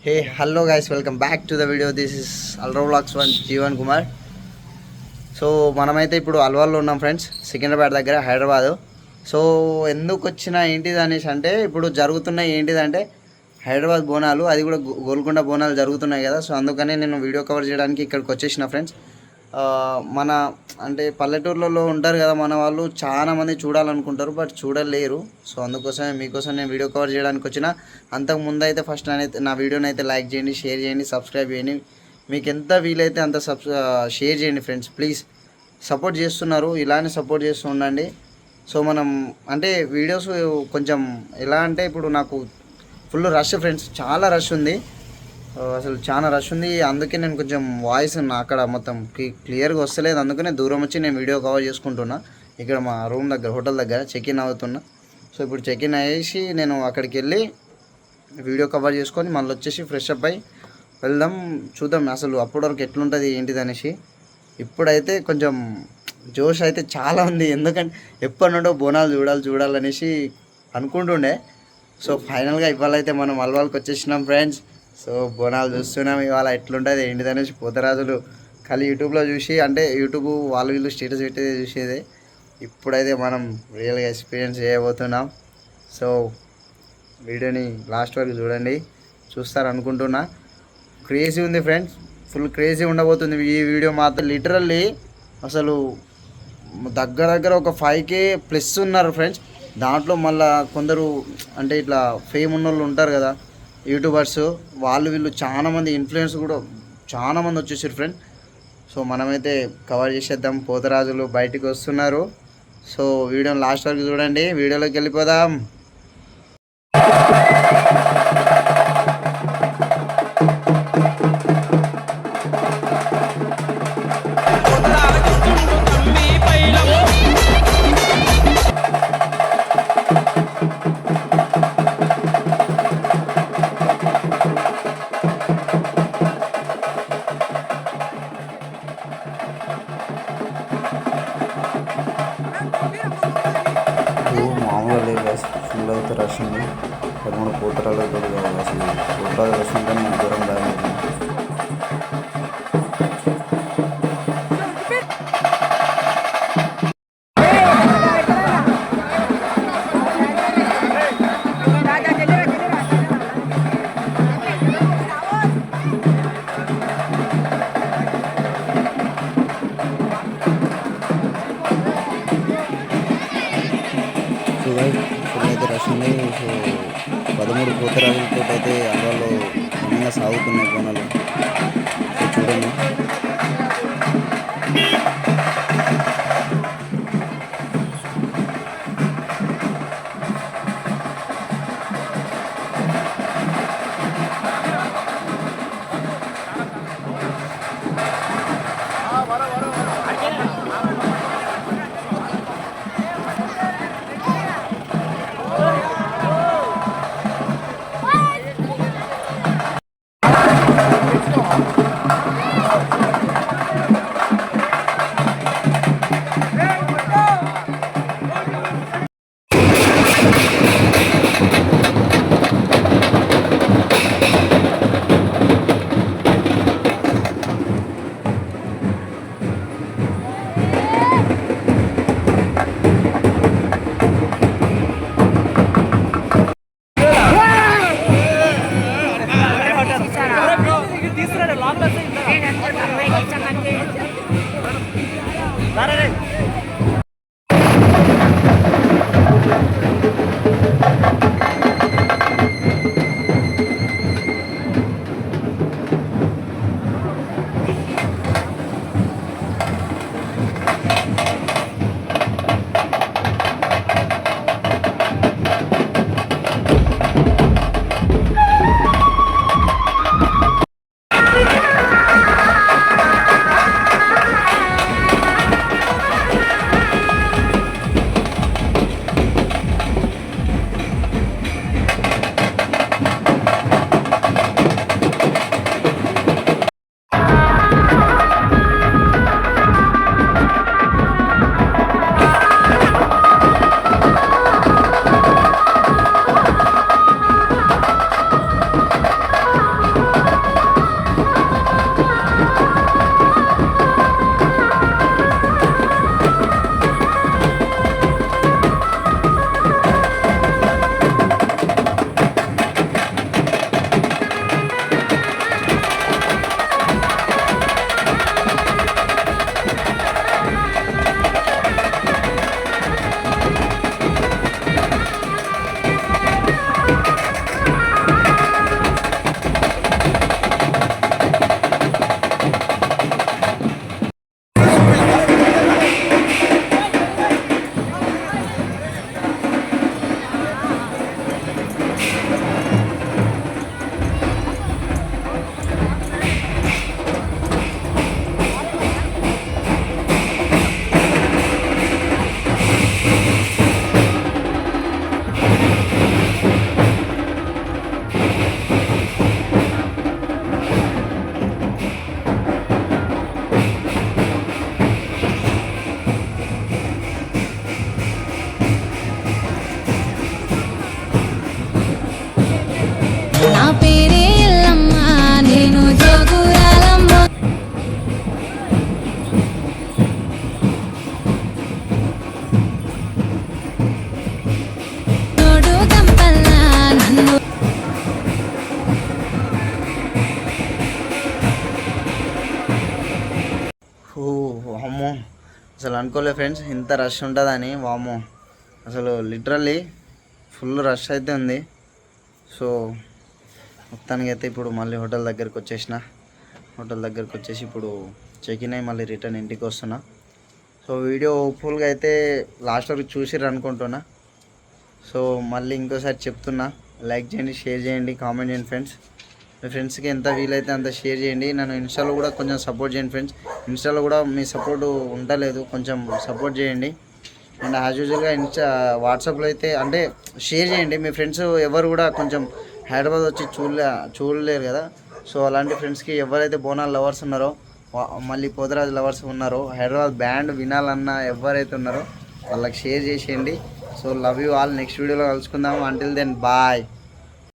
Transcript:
Hello guys, welcome back to the video. This is Alra Vlogs 1 Jeevan Kumar. So మనమైతే ఇప్పుడు అల్వాల్లో ఉన్నాం friends, Secunderabad దగ్గర Hyderabad. So ఎందుకు వచ్చినా ఏంటిది అనేసి అంటే ఇప్పుడు జరుగుతున్నాయి ఏంటిదంటే హైదరాబాద్ బోనాలు, అది కూడా గోల్కొండ బోనాలు జరుగుతున్నాయి కదా. సో అందుకనే నేను వీడియో కవర్ చేయడానికి ఇక్కడికి వచ్చేసిన ఫ్రెండ్స్. మన అంటే పల్లెటూర్లలో ఉంటారు కదా మన వాళ్ళు, చాలామంది చూడాలనుకుంటారు బట్ చూడలేరు. సో అందుకోసమే మీకోసం నేను వీడియో కవర్ చేయడానికి వచ్చిన. అంతకు ముందు అయితే ఫస్ట్ నా వీడియోని అయితే లైక్ చేయండి, షేర్ చేయండి, సబ్స్క్రైబ్ చేయండి. మీకు ఎంత వీలైతే అంత షేర్ చేయండి ఫ్రెండ్స్, ప్లీజ్. సపోర్ట్ చేస్తున్నారు, ఇలానే సపోర్ట్ చేస్తూ ఉండండి. సో మనం అంటే వీడియోస్ కొంచెం ఎలా అంటే ఇప్పుడు నాకు ఫుల్ రష్ ఫ్రెండ్స్, చాలా రష్ ఉంది, అసలు చాలా రష్ ఉంది. అందుకే నేను కొంచెం వాయిస్ అక్కడ మొత్తం క్లియర్గా వస్తలేదు, అందుకనే దూరం వచ్చి నేను వీడియో కవర్ చేసుకుంటున్నా. ఇక్కడ మా రూమ్ దగ్గర హోటల్ దగ్గర చెక్ ఇన్ అవుతున్నా. సో ఇప్పుడు చెక్ ఇన్ అయ్యేసి నేను అక్కడికి వెళ్ళి వీడియో కవర్ చేసుకొని మళ్ళీ వచ్చేసి ఫ్రెష్ అప్ అయ్యి వెళ్దాం, చూద్దాం అసలు అప్పటి వరకు ఎట్లుంటుంది ఏంటిది అనేసి. ఇప్పుడైతే కొంచెం జోష్ అయితే చాలా ఉంది, ఎందుకంటే ఎప్పటి నుండో బోనాలు చూడాలనేసి అనుకుంటుండే. సో ఫైనల్గా ఇవాళైతే మనం అల్వాల్కి వచ్చేసినాం ఫ్రెండ్స్. సో బోనాలు చూస్తున్నాం ఇవాళ ఎట్లుంటుంది ఏంటిది అనేసి. పోతరాజులు ఖాళీ యూట్యూబ్లో చూసి, అంటే యూట్యూబ్ వాళ్ళు వీళ్ళు స్టేటస్ పెట్టేది చూసేదే. ఇప్పుడైతే మనం రియల్గా ఎక్స్పీరియన్స్ చేయబోతున్నాం. సో వీడియోని లాస్ట్ వరకు చూడండి, చూస్తారనుకుంటున్నా. క్రేజీ ఉంది ఫ్రెండ్స్, ఫుల్ క్రేజీ ఉండబోతుంది ఈ వీడియో మాత్రం. లిటరల్లీ అసలు దగ్గర ఒక 5K ప్లస్ ఉన్నారు ఫ్రెండ్స్. దాంట్లో మళ్ళీ కొందరు అంటే ఇట్లా ఫేమ్ ఉన్న వాళ్ళు ఉంటారు కదా యూట్యూబర్స్, వాళ్ళు వీళ్ళు చాలామంది ఇన్ఫ్లుయెన్స్ కూడా చాలామంది వచ్చేసారు ఫ్రెండ్. సో మనమైతే కవర్ చేసేద్దాం. పోతరాజులు బయటికి వస్తున్నారు. సో వీడియోని లాస్ట్ వరకు చూడండి, వీడియోలోకి వెళ్ళిపోదాం. మామూలుగా లేదు, ఫుల్ అయితే రష్ ఉంది. 13 పోతరాలతో అసలు పోతరాజు రష్ ఉంటే నేను దూరం రాలేదు. ఫుల్ అయితే రష్ ఉంది. సో 13 పోతరాజులతో అయితే అల్వాలో ఘనంగా సాగుతున్నాయి బోనాలు. సో చూడండి. అసలు అనుకోలే ఫ్రెండ్స్ ఇంత రష్ ఉంటుందని. వామో అసలు లిటరల్లీ ఫుల్ రష్ అయితే ఉంది. సో మొత్తానికి అయితే ఇప్పుడు మళ్ళీ హోటల్ దగ్గరికి వచ్చేసి ఇప్పుడు చెక్ ఇన్ అయ్యి మళ్ళీ రిటర్న్ ఇంటికి వస్తున్నా. సో వీడియో హోప్ఫుల్గా అయితే లాస్ట్ వరకు చూసిర్రు అనుకుంటున్నా. సో మళ్ళీ ఇంకోసారి చెప్తున్నా, లైక్ చేయండి, షేర్ చేయండి, కామెంట్ చేయండి ఫ్రెండ్స్. మీ ఫ్రెండ్స్కి ఎంత వీలైతే అంత షేర్ చేయండి. నన్ను ఇన్స్టాలో కూడా కొంచెం సపోర్ట్ చేయండి ఫ్రెండ్స్. ఇన్స్టాలో కూడా మీ సపోర్ట్ ఉండలేదు, కొంచెం సపోర్ట్ చేయండి. అండ్ యాజ్ యూజువల్గా వాట్సాప్లో అయితే అంటే షేర్ చేయండి. మీ ఫ్రెండ్స్ ఎవరు కూడా కొంచెం హైదరాబాద్ వచ్చి చూడలేరు కదా. సో అలాంటి ఫ్రెండ్స్కి ఎవరైతే బోనాల్ లవర్స్ ఉన్నారో, మళ్ళీ పోతరాజు లవర్స్ ఉన్నారో, హైదరాబాద్ బ్యాండ్ వినాలన్న ఎవరైతే ఉన్నారో వాళ్ళకి షేర్ చేసేయండి. So love you all. Next వీడియోలో కలుసుకుందాము. Until then bye.